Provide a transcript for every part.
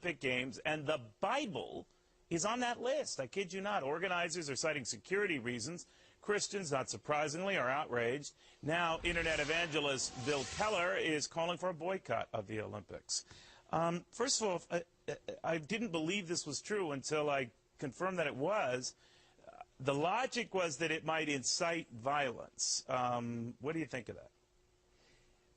Olympic Games, and the Bible is on that list. I kid you not. Organizers are citing security reasons. Christians, not surprisingly, are outraged. Now, Internet evangelist Bill Keller is calling for a boycott of the Olympics. First of all, I didn't believe this was true until I confirmed that it was. The logic was that it might incite violence. What do you think of that?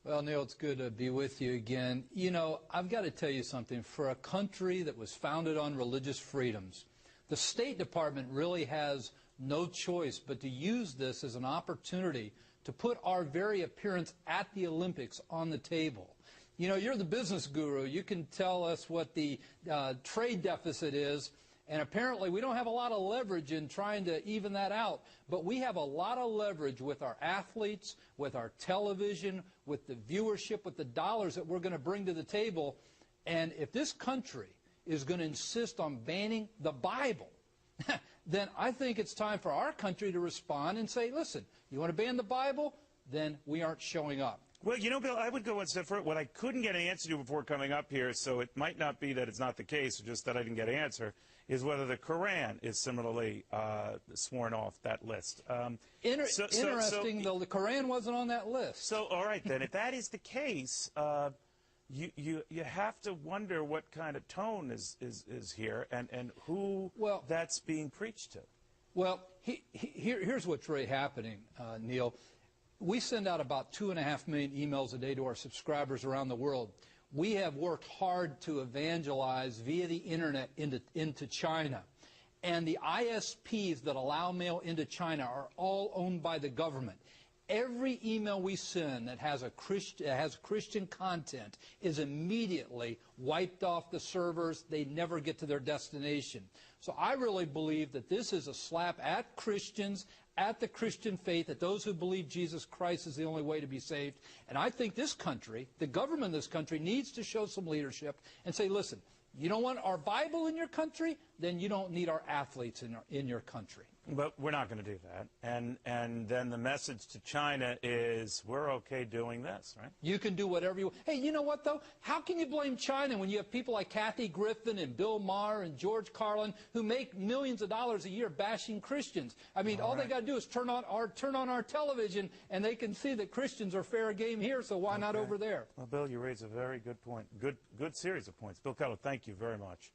Well, Neil, it's good to be with you again. You know, I've got to tell you something. For a country that was founded on religious freedoms, the State Department really has no choice but to use this as an opportunity to put our very appearance at the Olympics on the table. You know, you're the business guru. You can tell us what the trade deficit is. And apparently we don't have a lot of leverage in trying to even that out. But we have a lot of leverage with our athletes, with our television, with the viewership, with the dollars that we're going to bring to the table. And if this country is going to insist on banning the Bible, then I think it's time for our country to respond and say, listen, you want to ban the Bible? Then we aren't showing up. Well, you know, Bill, I would go one step further. What I couldn't get an answer to before coming up here, so it might not be that it's not the case, or just that I didn't get an answer, is whether the Quran is similarly sworn off that list. Interesting, though, the Quran wasn't on that list. So, all right, then, if that is the case, you have to wonder what kind of tone is here and who that's being preached to. Well, here's what's really happening, Neil. We send out about 2.5 million emails a day to our subscribers around the world. We have worked hard to evangelize via the Internet into China. And the ISPs that allow mail into China are all owned by the government. Every email we send that has Christian content is immediately wiped off the servers. They never get to their destination. So I really believe that this is a slap at Christians, at the Christian faith, at those who believe Jesus Christ is the only way to be saved. And I think this country, the government of this country, needs to show some leadership and say, listen, you don't want our Bible in your country, then you don't need our athletes in your country. But we're not going to do that. And then the message to China is we're okay doing this, right? You can do whatever you want. Hey, you know what, though? How can you blame China when you have people like Kathy Griffin and Bill Maher and George Carlin who make millions of dollars a year bashing Christians? I mean, all they got to do is turn on our television, and they can see that Christians are fair game here, so why not over there? Well, Bill, you raise a very good point. Good series of points. Bill Keller, thank you very much.